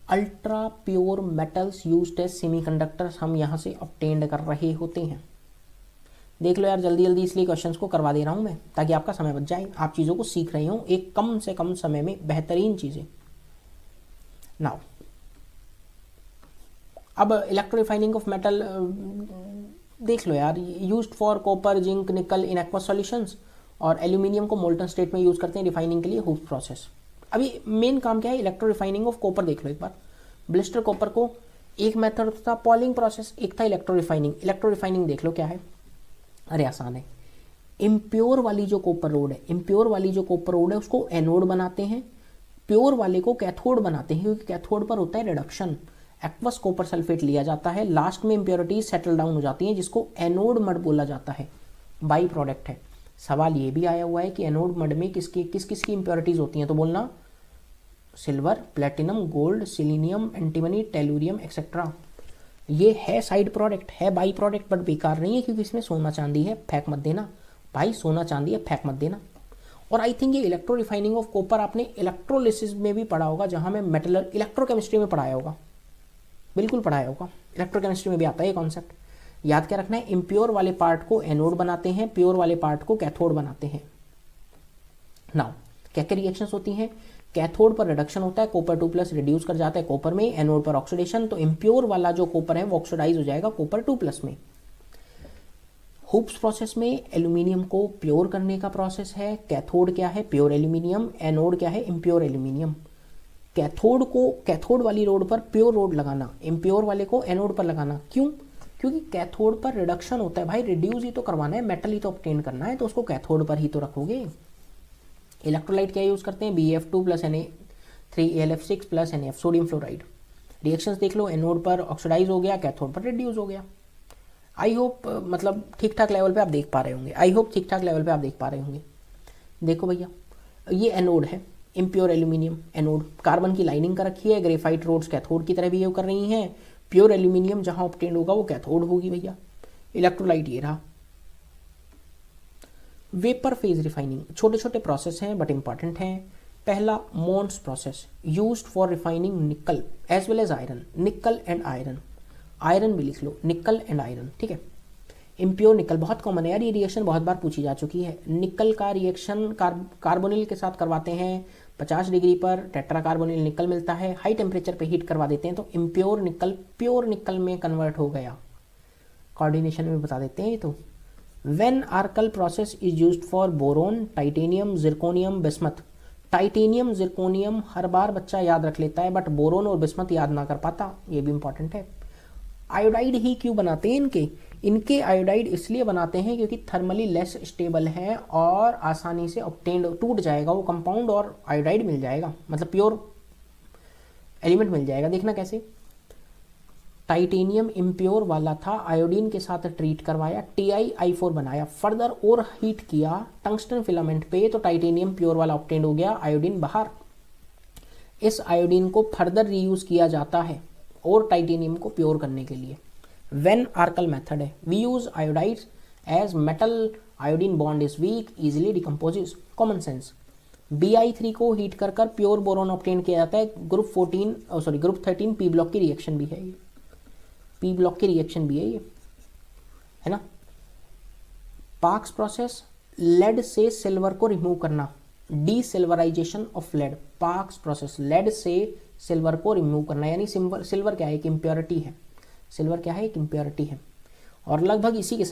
Ultra pure metals used as semiconductors हम यहाँ से obtained कर रहे होते हैं। देख लो यार जल्दी जल्दी, इसलिए क्वेश्चंस को करवा दे रहा हूँ मैं ताकि आपका समय बच जाए, आप चीज़ों को सीख रहे हो एक कम से कम समय में बेहतरीन चीज़ें। नाउ अब इलेक्ट्रो रिफाइनिंग ऑफ मेटल देख लो यार, यूज्ड फॉर कॉपर जिंक निकल इन एक्वस सॉल्यूशंस, और एल्यूमिनियम को मोल्टन स्टेट में यूज़ करते हैं रिफाइनिंग के लिए हुप्स प्रोसेस। अभी मेन काम क्या है, इलेक्ट्रो रिफाइनिंग ऑफ कॉपर देख लो एक बार। ब्लिस्टर कॉपर को एक मेथड था पॉलिंग प्रोसेस, एक था इलेक्ट्रो रिफाइनिंग। इलेक्ट्रो रिफाइनिंग देख लो क्या है, अरे आसान है। इम्प्योर वाली जो कॉपर रोड है, इम्प्योर वाली जो कॉपर रोड है उसको एनोड बनाते हैं, प्योर वाले को कैथोड बनाते हैं, क्योंकि कैथोड पर होता है रिडक्शन। एक्वस कॉपर सल्फेट लिया जाता है, लास्ट में इम्प्योरिटीज सेटल डाउन हो जाती हैं जिसको एनोड मड बोला जाता है, बाई प्रोडक्ट है। सवाल ये भी आया हुआ है कि एनोड मड में किस किस की इम्प्योरिटीज होती हैं, तो बोलना silver, platinum, gold, selenium, antimony, tellurium etcetera. ये है साइड प्रोडक्ट, है बाई प्रोडक्ट, बट बेकार नहीं है क्योंकि इसमें सोना चांदी है, फेंक मत देना भाई, सोना चांदी है फेंक मत देना। और आई थिंक ये इलेक्ट्रो रिफाइनिंग ऑफ कॉपर आपने इलेक्ट्रोलिसिस में भी पढ़ा होगा, जहां में मेटल इलेक्ट्रोकेमिस्ट्री में पढ़ाया होगा, बिल्कुल पढ़ाया होगा, इलेक्ट्रोकेमिस्ट्री में भी आता है ये कॉन्सेप्ट। याद क्या रखना है, इम्प्योर वाले पार्ट को एनोड बनाते हैं, प्योर वाले पार्ट को कैथोड बनाते हैं। नाउ क्या क्या रिएक्शंस होती हैं, कैथोड पर रिडक्शन होता है, कॉपर 2+ रिड्यूस कर जाता है कॉपर में, एनोड पर ऑक्सीडेशन, तो इम्प्योर वाला जो कॉपर है वो ऑक्सीडाइज हो जाएगा कॉपर 2+ में। हुप्स प्रोसेस में एल्यूमिनियम को प्योर करने का प्रोसेस है, कैथोड क्या है प्योर एल्यूमिनियम, एनोड क्या है इम्प्योर एल्यूमिनियम। कैथोड वाली रोड पर प्योर रोड लगाना, इम्प्योर वाले को एनोड पर लगाना, क्यों? क्योंकि कैथोड पर रिडक्शन होता है भाई, रिड्यूस ही तो करवाना है, मेटल ही तो ऑब्टेन करना है, तो उसको कैथोड पर ही तो रखोगे। इलेक्ट्रोलाइट क्या यूज करते हैं, Bf2 + Na3Alf6 + NaF sodium fluoride. Reactions देख लो, एनोड पर ऑक्सीडाइज हो गया, कैथोड पर रिड्यूस हो गया। आई होप मतलब ठीक ठाक लेवल पे आप देख पा रहे होंगे, आई होप ठीक ठाक लेवल पे आप देख पा रहे होंगे। देखो भैया ये एनोड है, इम्प्योर एल्यूमिनियम एनोड, कार्बन की लाइनिंग कर रखी है, ग्रेफाइट रोड्स कैथोड की तरह बिहेव कर रही हैं, प्योर एल्यूमिनियम जहां ऑब्टेन होगा वो कैथोड होगी भैया। इलेक्ट्रोलाइट ये रहा। वेपर फेज रिफाइनिंग, छोटे छोटे प्रोसेस हैं बट इंपॉर्टेंट हैं। पहला Mond's process used for refining nickel as well as iron, nickel and iron, iron भी लिख लो, निकल एंड आयरन, ठीक है। इम्प्योर निकल बहुत कॉमन है यार, ये रिएक्शन बहुत बार पूछी जा चुकी है। निकल का रिएक्शन कार्बोनिल के साथ करवाते हैं, 50 डिग्री पर टेट्रा कार्बोनिल निकल मिलता है, हाई टेम्परेचर पे हीट करवा देते हैं तो इम्प्योर निकल प्योर निकल में कन्वर्ट हो गया। कोऑर्डिनेशन में बता देते हैं ये तो। When Arkel process is used for boron, titanium, zirconium, bismuth. Titanium zirconium हर बार बच्चा याद रख लेता है बट बोरोन और बिस्मथ याद ना कर पाता, ये भी इंपॉर्टेंट है। आयोडाइड ही क्यों बनाते हैं इनके आयोडाइड इसलिए बनाते हैं क्योंकि थर्मली लेस स्टेबल है और आसानी से ऑब्टेन्ड, टूट जाएगा वो कंपाउंड और आयोडाइड मिल जाएगा, मतलब प्योर एलिमेंट मिल जाएगा। देखना कैसे, टाइटेनियम इम्प्योर वाला था, आयोडीन के साथ ट्रीट करवाया, TiI4 बनाया, फर्दर और हीट किया टंगस्टन फिलामेंट पे तो टाइटेनियम प्योर वाला ऑब्टेन्ड हो गया, आयोडीन बाहर। इस आयोडीन को फर्दर रीयूज किया जाता है और टाइटेनियम को प्योर करने के लिए। वेन आर्कल मेथड है, we use iodides as metal iodine bond is weak easily decomposes, common sense. Bi3 को हीट कर कर प्योर बोरोन ऑब्टेन किया जाता है, ग्रुप 13 पी ब्लॉक की रिएक्शन भी है ये, पी ब्लॉक की रिएक्शन भी है ना। पार्क्स प्रोसेस, लेड से सिल्वर को रिमूव करना, desilverisation of lead. Parkes process, lead से सिल्वर को रिमूव करना, यानी सिल्वर क्या है, एक इम्प्योरिटी है, सिल्वर क्या है, एक इम्प्योरिटी है। और लगभग इसी के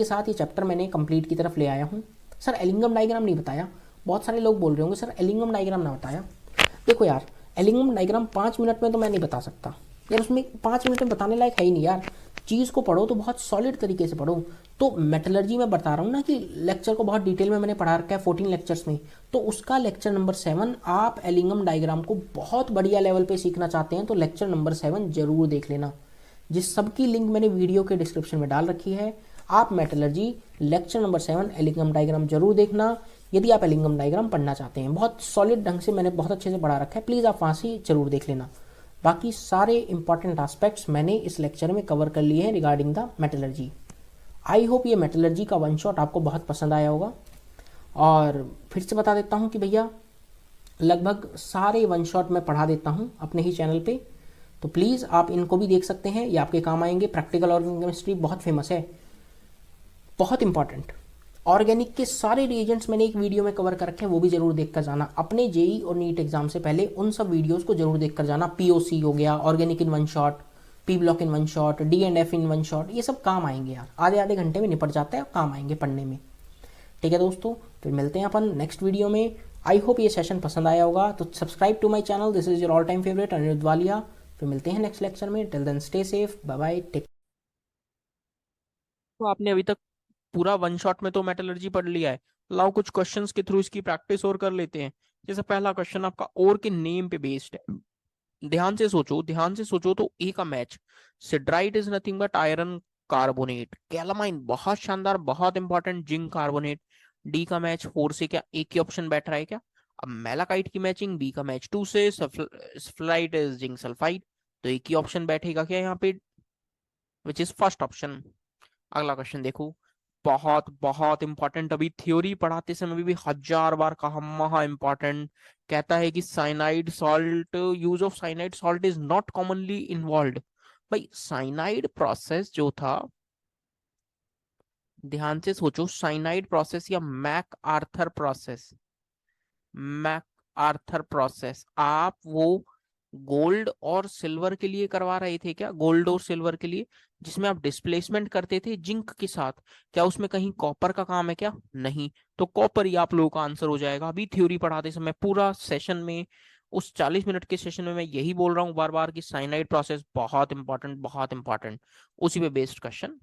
साथ ये चैप्टर मैंने कंप्लीट की तरफ ले आया हूँ। सर एलिंगम डायग्राम नहीं बताया, बहुत सारे लोग बोल रहे होंगे सर एलिंगम डायग्राम ना बताया। देखो यार एलिंगम डायग्राम 5 मिनट में तो मैं नहीं बता सकता यार, उसमें 5 मिनट में बताने लायक है ही नहीं यार। चीज़ को पढ़ो तो बहुत सॉलिड तरीके से पढ़ो। तो मेटलर्जी में बता रहा हूँ ना कि लेक्चर को बहुत डिटेल में मैंने पढ़ा रखा है 14 लेक्चर्स में, तो उसका लेक्चर नंबर 7, आप एलिंगम डायग्राम को बहुत बढ़िया लेवल पे सीखना चाहते हैं तो लेक्चर नंबर 7 जरूर देख लेना, जिस सबकी लिंक मैंने वीडियो के डिस्क्रिप्शन में डाल रखी है। आप metallurgy lecture number 7 Ellingham diagram जरूर देखना यदि आप एलिंगम डायग्राम पढ़ना चाहते हैं। बहुत सॉलिड ढंग से मैंने बहुत अच्छे से पढ़ा रखा है, प्लीज़ आप वहाँ से जरूर देख लेना। बाकी सारे इंपॉर्टेंट एस्पेक्ट्स मैंने इस लेक्चर में कवर कर लिए हैं regarding the metallurgy. I hope ये मेटलर्जी का 1 शॉट आपको बहुत पसंद आया होगा। और फिर से बता देता हूँ कि भैया लगभग सारे 1 शॉट मैं पढ़ा देता हूँ अपने ही चैनल पे, तो प्लीज़ आप इनको भी देख सकते हैं, ये आपके काम आएंगे। प्रैक्टिकल ऑर्गेनिक केमिस्ट्री बहुत फेमस है, बहुत इंपॉर्टेंट। ऑर्गेनिक के सारे रिएजेंट्स मैंने एक वीडियो में कवर कर रखे हैं, वो भी जरूर देख कर जाना। अपने जेई और नीट एग्जाम से पहले उन सब वीडियोस को जरूर देख कर जाना। पीओसी हो गया, organic in one shot, P block in one shot, D and F in one shot, ये सब काम आएंगे यार, आधे आधे घंटे में निपट जाता है, काम आएंगे पढ़ने में। ठीक है दोस्तों, फिर मिलते हैं अपन नेक्स्ट वीडियो में। आई होप ये सेशन पसंद आया होगा, तो subscribe to my channel. This is your all time favourite Anirudh Walia. फिर मिलते हैं नेक्स्ट लेक्चर में। Till then stay safe, bye bye, take. तो आपने अभी तक पूरा वन शॉट में तो मेटलर्जी पढ़ लिया है। लाओ कुछ क्वेश्चंस के थ्रू इसकी प्रैक्टिस और कर लेते हैं। जैसे पहला क्वेश्चन आपका और के नेम पे बेस्ड है। ध्यान से सोचो, ध्यान से सोचो। तो ए का match, siderite is nothing but iron carbonate. Calamine बहुत शानदार, बहुत इंपॉर्टेंट, जिंक कार्बोनेट। डी का मैच 4 से क्या एक ही ऑप्शन बैठ रहा है क्या? अब मेलाकाइट की मैचिंग बी का मैच 2 से, सल्फाइड इज जिंक सल्फाइड। तो एक ही ऑप्शन बैठेगा क्या यहाँ पे, विच इज फर्स्ट ऑप्शन। अगला क्वेश्चन देखो, बहुत बहुत इंपॉर्टेंट, अभी थ्योरी पढ़ाते समय भी 1000 बार कहा, महा इंपॉर्टेंट। कहता है कि cyanide salt, use of cyanide salt is not commonly involve. भाई साइनाइड प्रोसेस जो था, ध्यान से सोचो, साइनाइड प्रोसेस या MacArthur process, MacArthur process, आप वो गोल्ड और सिल्वर के लिए करवा रहे थे क्या? गोल्ड और सिल्वर के लिए, जिसमें आप डिस्प्लेसमेंट करते थे जिंक के साथ, क्या उसमें कहीं कॉपर का काम है क्या? नहीं। तो कॉपर ही आप लोगों का आंसर हो जाएगा। अभी थ्योरी पढ़ाते समय पूरा सेशन में, उस 40 मिनट के सेशन में मैं यही बोल रहा हूँ बार बार कि साइनाइड प्रोसेस बहुत इंपॉर्टेंट, बहुत इंपॉर्टेंट। उसी पे बेस्ड क्वेश्चन।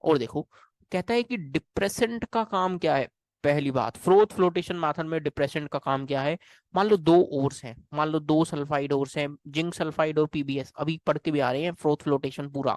और देखो, कहता है कि डिप्रेसेंट का काम क्या है। पहली बात, फ्रोथ फ्लोटेशन मेथड में डिप्रेसेंट का काम क्या है? मान लो दो ओर्स हैं, मान लो दो सल्फाइड ओर्स हैं, जिंक सल्फाइड और पीबीएस, अभी पढ़ के भी आ रहे हैं फ्रोथ फ्लोटेशन पूरा।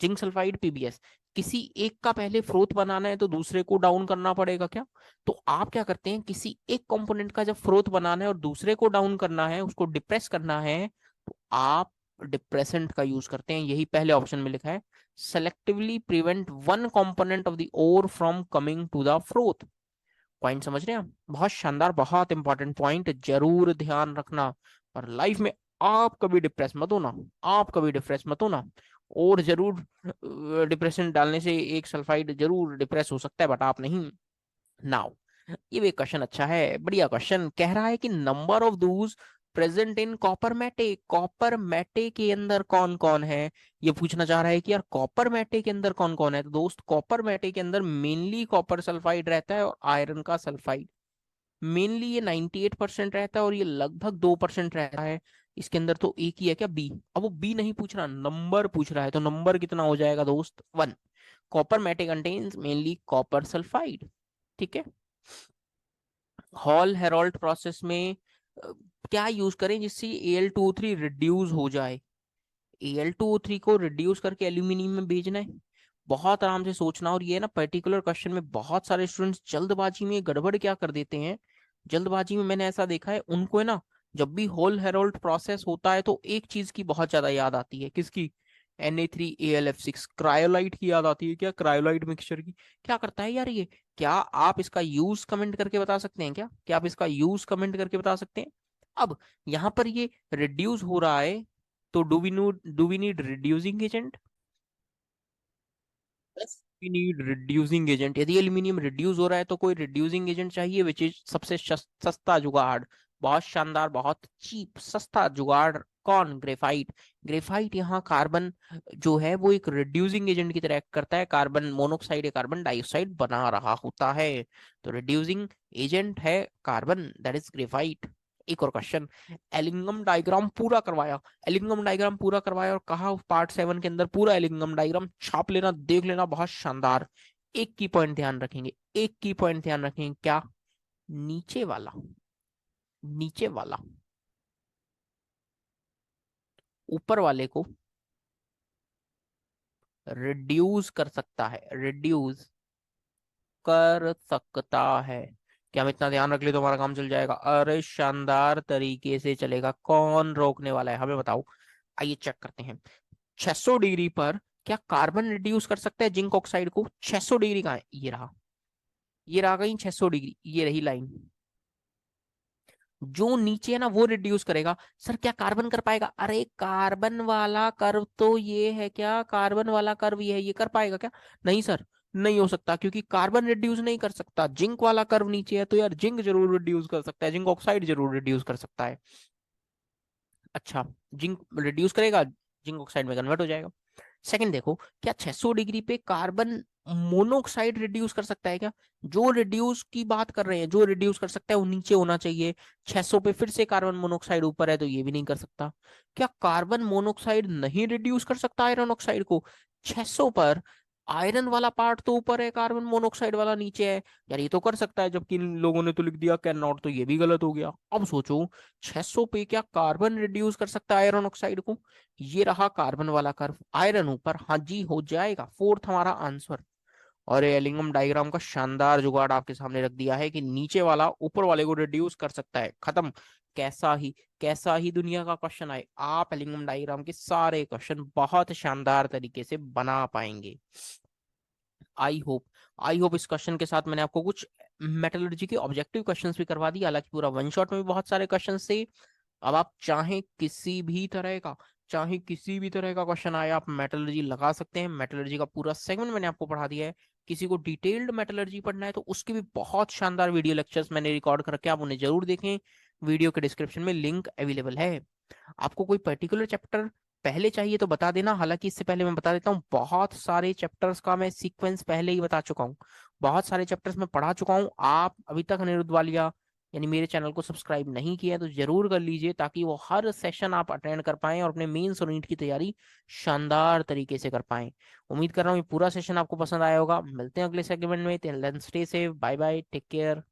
जिंक सल्फाइड पीबीएस, किसी एक का पहले फ्रोथ बनाना है तो दूसरे को डाउन करना पड़ेगा क्या? तो आप क्या करते हैं, किसी एक कंपोनेंट का जब फ्रोथ बनाना है और दूसरे को डाउन करना है, उसको डिप्रेस करना है, तो आप डिप्रेसेंट का यूज करते हैं। यही पहले ऑप्शन में लिखा है, selectively prevent one component of the ore from coming to the froth. Point समझ रहे हैं आप? बहुत शानदार, बहुत इंपॉर्टेंट पॉइंट, जरूर ध्यान रखना। और लाइफ में आप कभी डिप्रेस मत होना, आप कभी डिप्रेस मत होना। और जरूर डिप्रेशन डालने से एक सल्फाइड जरूर डिप्रेस हो सकता है, बट आप नहीं। नाउ, ये भी क्वेश्चन अच्छा है, बढ़िया क्वेश्चन। कह रहा है कि number of those present in copper matte, copper matte के अंदर कौन कौन है। ये पूछना चाह रहा है कि यार कॉपर मैटे के अंदर कौन कौन है। तो दोस्त, कॉपर मैटे के अंदर मेनली कॉपर सल्फाइड रहता है और आयरन का सल्फाइड। मेनली ये 98% रहता है और ये लगभग 2% रहता है। इसके अंदर तो एक ही है क्या, बी? अब वो बी नहीं पूछ रहा, नंबर पूछ रहा है। तो नंबर कितना हो जाएगा दोस्त? 1। कॉपर मैटे कंटेन्स मेनली कॉपर सल्फाइड। ठीक है। हॉल हेरोल्ड प्रोसेस में क्या यूज करें जिससे Al2O3 रिड्यूस हो जाए? Al2O3 को रिड्यूस करके एल्यूमिनियम में भेजना है। बहुत आराम से सोचना। और ये ना पर्टिकुलर क्वेश्चन में बहुत सारे स्टूडेंट्स जल्दबाजी में गड़बड़ क्या कर देते हैं, जल्दबाजी में मैंने ऐसा देखा है उनको, है ना, जब भी होल हेरोल्ड प्रोसेस होता है तो एक चीज की बहुत ज्यादा याद आती है। किसकी? Na3Al6 क्रायोलाइट की याद आती है क्या? क्रायोलाइट मिक्सचर की। क्या करता है यार ये? क्या आप इसका यूज कमेंट करके बता सकते हैं क्या? क्या आप इसका यूज कमेंट करके बता सकते हैं? अब यहां पर ये रिड्यूस हो रहा है, तो do we need reducing agent? We need reducing agent. यदि एल्यूमिनियम रिड्यूस हो रहा है तो कोई रिड्यूसिंग एजेंट चाहिए, विच इज सबसे सस्ता जुगाड़। बहुत शानदार, बहुत चीप सस्ता जुगाड़। कौन? ग्रेफाइट। ग्रेफाइट यहाँ कार्बन जो है वो एक रिड्यूसिंग एजेंट की तरह act करता है, कार्बन मोनोऑक्साइड या कार्बन डाइऑक्साइड बना रहा होता है। तो रिड्यूसिंग एजेंट है कार्बन, दैट इज ग्रेफाइट। एक और क्वेश्चन, एलिंगम डायग्राम पूरा करवाया, एलिंगम डायग्राम पूरा करवाया और कहा पार्ट 7 के अंदर पूरा एलिंगम डायग्राम छाप लेना, देख लेना, बहुत शानदार। एक की पॉइंट ध्यान रखेंगे, एक की पॉइंट ध्यान रखेंगे, क्या? नीचे वाला, नीचे वाला ऊपर वाले को रिड्यूस कर सकता है, रिड्यूस कर सकता है। क्या हम इतना ध्यान रख ले तो हमारा काम चल जाएगा? अरे शानदार तरीके से चलेगा। कौन रोकने वाला है, हमें बताओ। आइए चेक करते हैं। 600 डिग्री पर क्या कार्बन रिड्यूस कर सकता है जिंक ऑक्साइड को? 600 डिग्री कहाँ है? ये रहा, ये रहा कहीं 600 डिग्री, ये रही लाइन। जो नीचे है ना वो रिड्यूस करेगा। सर क्या कार्बन कर पाएगा? अरे कार्बन वाला कर्व तो ये है क्या, कार्बन वाला कर्व ये है, ये कर पाएगा क्या? नहीं सर, नहीं हो सकता, क्योंकि कार्बन रिड्यूस नहीं कर सकता। जिंक वाला कर्व नीचे है तो यार जिंक जरूर रिड्यूस कर सकता है, जिंक ऑक्साइड जरूर रिड्यूस कर सकता है। अच्छा, जिंक रिड्यूस करेगा, जिंक ऑक्साइड में कन्वर्ट हो जाएगा। सेकंड देखो, क्या 600 डिग्री पे कार्बन मोनोऑक्साइड रिड्यूस कर सकता है क्या? जो रिड्यूस की बात कर रहे हैं, जो रिड्यूस कर सकता है वो नीचे होना चाहिए। 600 पे फिर से कार्बन मोनोऑक्साइड ऊपर है तो ये भी नहीं कर सकता। क्या कार्बन मोनोऑक्साइड नहीं रिड्यूस कर सकता आयरन ऑक्साइड को? 600 पर आयरन वाला पार्ट तो ऊपर है, कार्बन मोनोऑक्साइड वाला नीचे है। यार ये तो कर सकता है, जबकि इन लोगों ने तो लिख दिया कैन नॉट, तो ये भी गलत हो गया। अब सोचो, 600 पे क्या कार्बन रिड्यूस कर सकता है आयरन ऑक्साइड को? ये रहा कार्बन वाला कर्व, आयरन ऊपर, हाँ जी हो जाएगा, फोर्थ हमारा आंसर। और ये एलिंगम डायग्राम का शानदार जुगाड़ आपके सामने रख दिया है कि नीचे वाला ऊपर वाले को रिड्यूस कर सकता है, खत्म। कैसा ही दुनिया का क्वेश्चन आए, आप एलिंगम डायग्राम के सारे क्वेश्चन बहुत शानदार तरीके से बना पाएंगे। आई होप आई होप इस क्वेश्चन के साथ मैंने आपको कुछ मेटलर्जी के ऑब्जेक्टिव क्वेश्चंस भी करवा दिए। हालांकि पूरा वन शॉट में भी बहुत सारे क्वेश्चंस थे। अब आप चाहे किसी भी तरह का क्वेश्चन आए, आप मेटलर्जी लगा सकते हैं। मेटलर्जी का पूरा सेगमेंट मैंने आपको पढ़ा दिया है। किसी को डिटेल्ड मेटलर्जी पढ़ना है तो उसके भी बहुत शानदार वीडियो लेक्चर्स मैंने रिकॉर्ड करके, आप उन्हें जरूर देखें। वीडियो के डिस्क्रिप्शन में लिंक अवेलेबल है। आपको कोई पर्टिकुलर चैप्टर पहले चाहिए तो बता देना। हालांकि इससे पहले मैं बता देता हूँ, बहुत सारे चैप्टर्स का मैं सीक्वेंस पहले ही बता चुका हूँ, बहुत सारे चैप्टर्स मैं पढ़ा चुका हूँ। आप अभी तक अनिरुद्ध वालिया यानी मेरे चैनल को सब्सक्राइब नहीं किया है तो जरूर कर लीजिए, ताकि वो हर सेशन आप अटेंड कर पाएं और अपने मेंस और नीट की तैयारी शानदार तरीके से कर पाएं। उम्मीद कर रहा हूँ ये पूरा सेशन आपको पसंद आया होगा। मिलते हैं अगले सेगमेंट में। Till then stay safe, bye bye, take care.